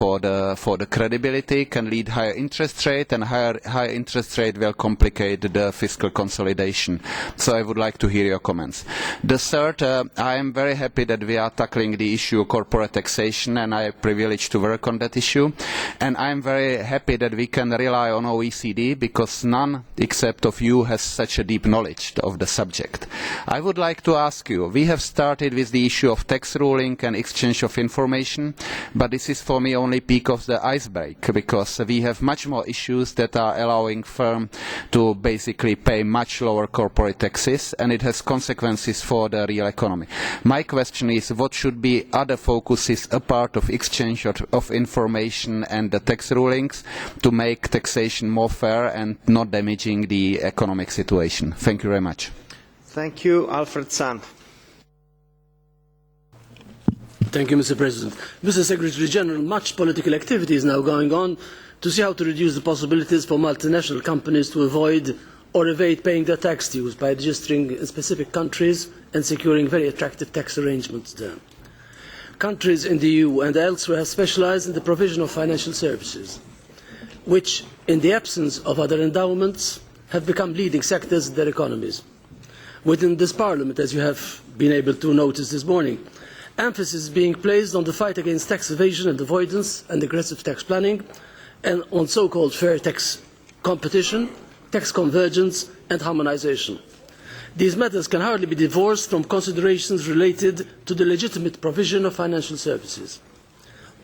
for the credibility, can lead higher interest rate, and higher interest rate will complicate the fiscal consolidation. So I would like to hear your comments. The third, I am very happy that we are tackling the issue of corporate taxation, and I am privileged to work on that issue. And I am very happy that we can rely on OECD, because none except of you has such a deep knowledge of the subject. I would like to ask you, we have started with the issue of tax ruling and exchange of information, but this is for me only peak of the iceberg, because we have much more issues that are allowing firms to basically pay much lower corporate taxes, and it has consequences for the real economy. My question is, what should be other focuses apart of exchange of information and the tax rulings to make taxation more fair and not damaging the economic situation? Thank you very much. Thank you, Alfred Sant. Thank you, Mr. President. Mr. Secretary General, much political activity is now going on to see how to reduce the possibilities for multinational companies to avoid or evade paying their tax dues by registering in specific countries and securing very attractive tax arrangements there. Countries in the EU and elsewhere have specialised in the provision of financial services, which, in the absence of other endowments, have become leading sectors in their economies. Within this Parliament, as you have been able to notice this morning, emphasis is being placed on the fight against tax evasion and avoidance and aggressive tax planning, and on so-called fair tax competition, tax convergence and harmonisation. These matters can hardly be divorced from considerations related to the legitimate provision of financial services.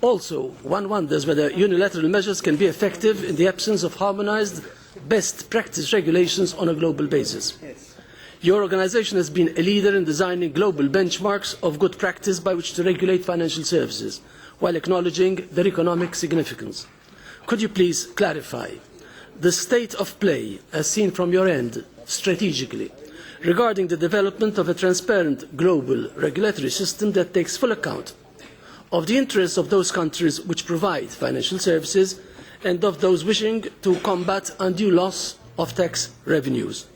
Also, one wonders whether unilateral measures can be effective in the absence of harmonised best practice regulations on a global basis. Your organisation has been a leader in designing global benchmarks of good practice by which to regulate financial services, while acknowledging their economic significance. Could you please clarify the state of play, as seen from your end, strategically, regarding the development of a transparent global regulatory system that takes full account of the interests of those countries which provide financial services and of those wishing to combat undue loss of tax revenues?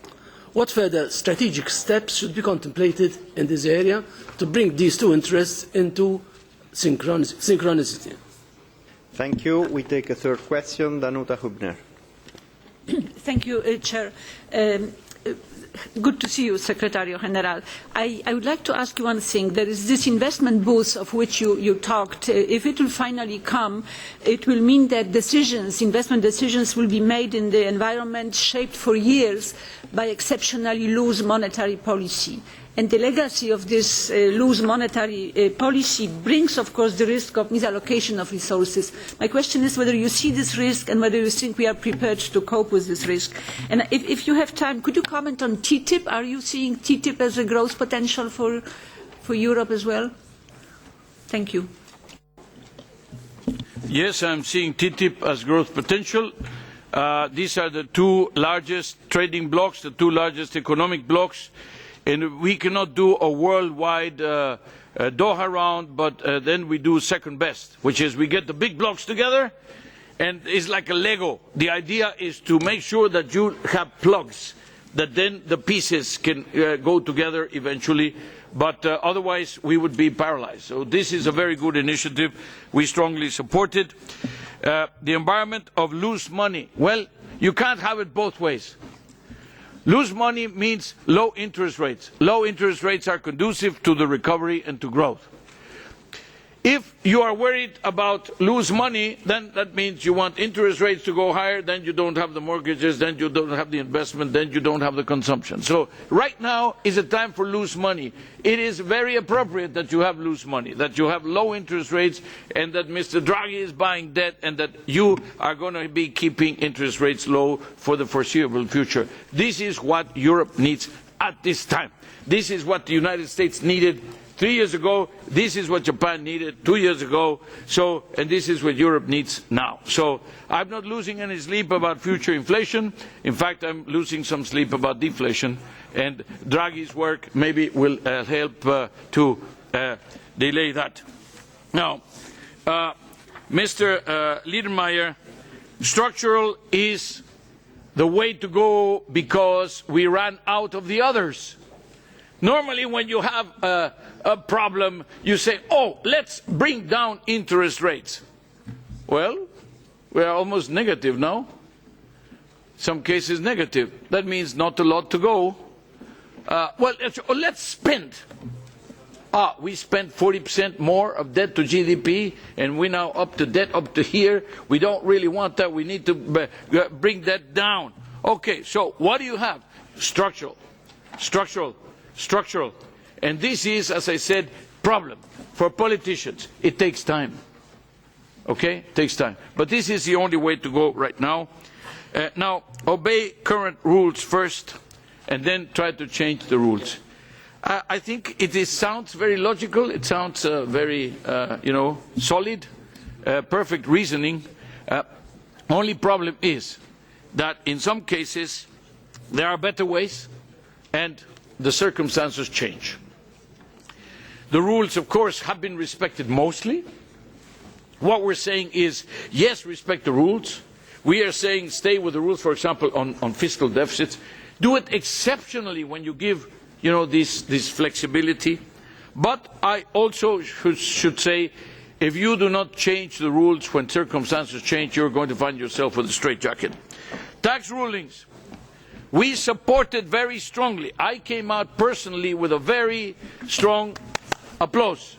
What further strategic steps should be contemplated in this area to bring these two interests into synchronicity? Thank you. We take a third question, Danuta Hübner. Thank you, Chair. Good to see you, Secretary General. I would like to ask you one thing. There is this investment boost of which you talked. If it will finally come, it will mean that investment decisions will be made in the environment shaped for years by exceptionally loose monetary policy. And the legacy of this loose monetary policy brings, of course, the risk of misallocation of resources. My question is whether you see this risk and whether you think we are prepared to cope with this risk. And if you have time, could you comment on TTIP? Are you seeing TTIP as a growth potential for Europe as well? Thank you. Yes, I'm seeing TTIP as growth potential. These are the two largest trading blocs, the two largest economic blocs. And we cannot do a worldwide Doha round, but then we do second best, which is we get the big blocks together, and it's like a Lego. The idea is to make sure that you have plugs, that then the pieces can go together eventually, but otherwise we would be paralyzed. So this is a very good initiative. We strongly support it. The environment of loose money. Well, you can't have it both ways. Loose money means low interest rates. Low interest rates are conducive to the recovery and to growth. If you are worried about loose money, then that means you want interest rates to go higher, then you don't have the mortgages, then you don't have the investment, then you don't have the consumption. So right now is a time for loose money. It is very appropriate that you have loose money, that you have low interest rates, and that Mr. Draghi is buying debt, and that you are going to be keeping interest rates low for the foreseeable future. This is what Europe needs at this time. This is what the United States needed 3 years ago. This is what Japan needed 2 years ago. And this is what Europe needs now. So I'm not losing any sleep about future inflation. In fact, I'm losing some sleep about deflation. And Draghi's work maybe will help to delay that. Now, Mr. Liedermayer, structural is the way to go because we ran out of the others. Normally when you have a problem, you say, oh, let's bring down interest rates. Well, we are almost negative now. Some cases negative. That means not a lot to go. Well, let's spend. We spent 40% more of debt to GDP, and we're now up to debt up to here. We don't really want that. We need to bring that down. Okay, so what do you have? Structural, structural, structural. And this is, as I said, problem for politicians. It takes time. Okay? It takes time. But this is the only way to go right now. Now, obey current rules first, and then try to change the rules. I think it sounds very logical. It sounds very, solid, perfect reasoning. Only problem is that in some cases there are better ways, and the circumstances change. The rules, of course, have been respected mostly. What we're saying is, yes, respect the rules. We are saying stay with the rules, for example, on fiscal deficits. Do it exceptionally when you give this flexibility. But I also should say, if you do not change the rules when circumstances change, you're going to find yourself with a straitjacket. Tax rulings. We supported very strongly. I came out personally with a very strong applause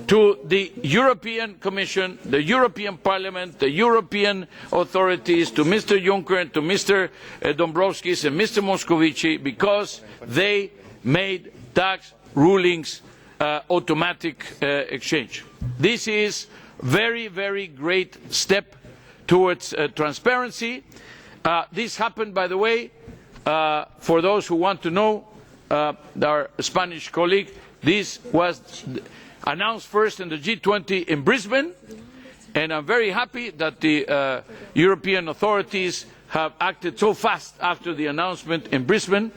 to the European Commission, the European Parliament, the European authorities, to Mr. Juncker and to Mr. Dombrovskis and Mr. Moscovici, because they made tax rulings automatic exchange. This is a very, very great step towards transparency. This happened, by the way, for those who want to know, our Spanish colleague, this was announced first in the G20 in Brisbane, and I'm very happy that the European authorities have acted so fast after the announcement in Brisbane.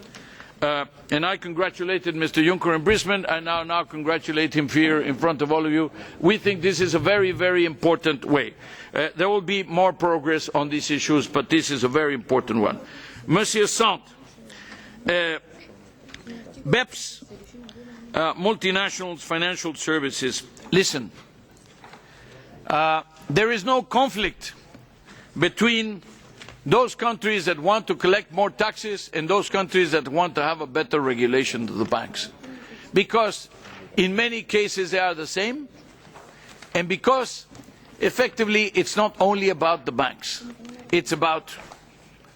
And I congratulated Mr. Juncker in Brisbane, and now congratulate him here in front of all of you. We think this is a very, very important way. There will be more progress on these issues, but this is a very important one. Monsieur Sant, BEPS, multinationals, financial services. Listen, there is no conflict between those countries that want to collect more taxes and those countries that want to have a better regulation of the banks. Because in many cases they are the same, and because effectively it's not only about the banks, it's about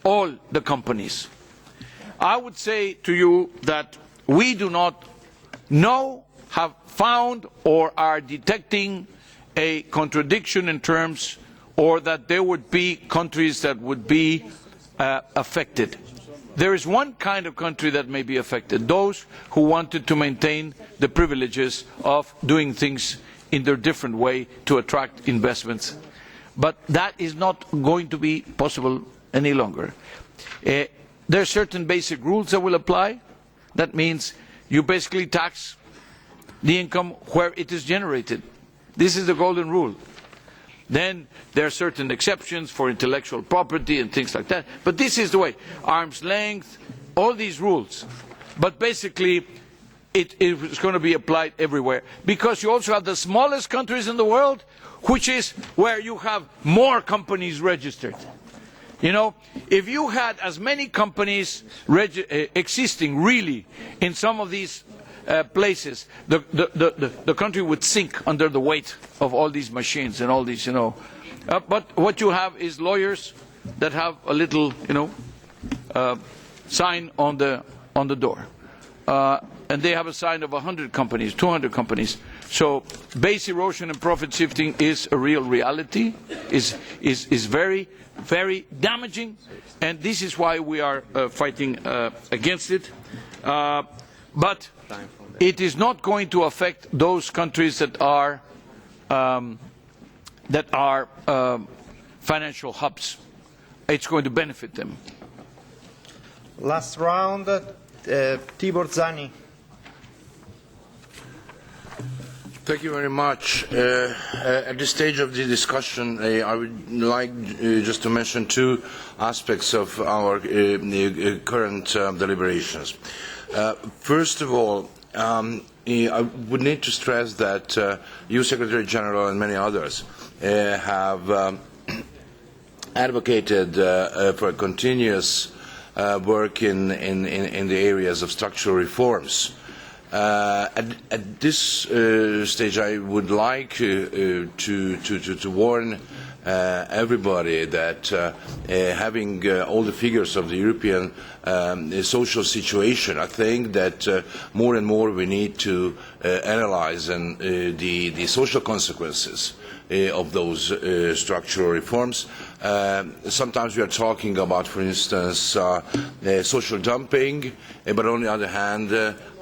all the companies. I would say to you that we do not have found or are detecting a contradiction in terms, or that there would be countries that would be affected. There is one kind of country that may be affected, those who wanted to maintain the privileges of doing things in their different way to attract investments. But that is not going to be possible any longer. There are certain basic rules that will apply. That means you basically tax the income where it is generated. This is the golden rule. Then there are certain exceptions for intellectual property and things like that. But this is the way. Arm's length, all these rules. But basically, it is going to be applied everywhere. Because you also have the smallest countries in the world, which is where you have more companies registered. You know, if you had as many companies existing really in some of these places, the country would sink under the weight of all these machines and all these, but what you have is lawyers that have a little, sign on the door, and they have a sign of 100 companies, 200 companies. So base erosion and profit shifting is a real reality, is very, very damaging, and this is why we are fighting against it. But it is not going to affect those countries that are financial hubs. It's going to benefit them. Last round, Tibor Zani. Thank you very much. At this stage of the discussion, I would like just to mention two aspects of our current deliberations. First of all, I would need to stress that you, Secretary General, and many others have advocated for a continuous work in the areas of structural reforms. At this stage, I would like to warn everybody that having all the figures of the European social situation, I think that more and more we need to analyze the social consequences of those structural reforms. Sometimes we are talking about, for instance, social dumping, but on the other hand,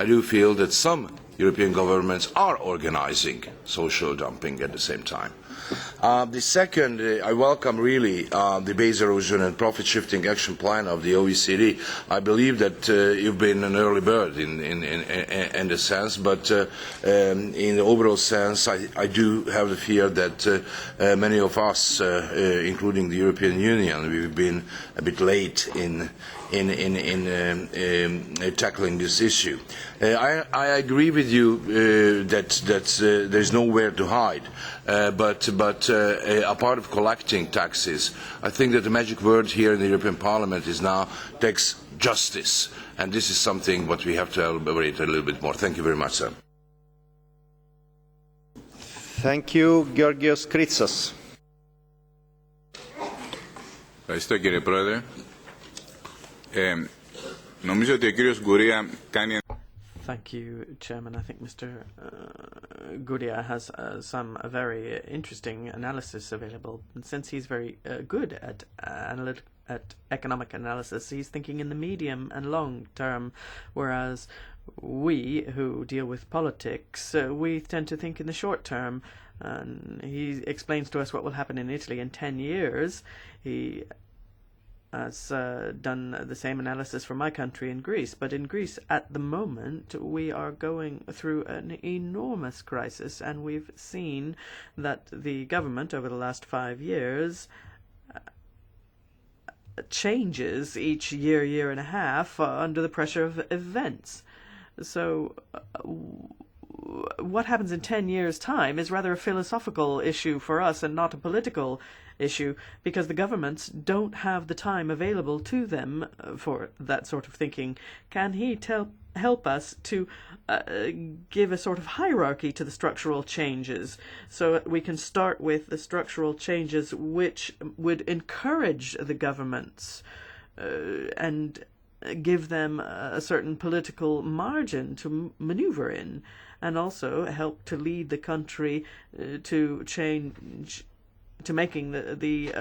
I do feel that some European governments are organising social dumping at the same time. The second, I welcome really the base erosion and profit shifting action plan of the OECD. I believe that you've been an early bird in the sense, but in the overall sense, I do have the fear that many of us, including the European Union, we've been a bit late in tackling this issue. I agree with you that there's nowhere to hide, but a part of collecting taxes, I think that the magic word here in the European Parliament is now tax justice, and this is something what we have to elaborate a little bit more. Thank you very much, sir. Thank you, Georgios Kritsos. Ευχαριστώ κύριε Πρόεδρε. Νομίζω ότι ο κύριος Γκουρία κάνει... Thank you, Chairman. I think Mr. Gurria has some very interesting analysis available. And since he's very good at economic analysis, he's thinking in the medium and long term, whereas we, who deal with politics, we tend to think in the short term. And he explains to us what will happen in Italy in 10 years. He has done the same analysis for my country in Greece. But in Greece, at the moment, we are going through an enormous crisis, and we've seen that the government over the last 5 years changes each year, year and a half under the pressure of events. So what happens in 10 years' time is rather a philosophical issue for us and not a political issue, because the governments don't have the time available to them for that sort of thinking. Can he help us to give a sort of hierarchy to the structural changes, so that we can start with the structural changes which would encourage the governments and give them a certain political margin to maneuver in, and also help to lead the country to change, to making the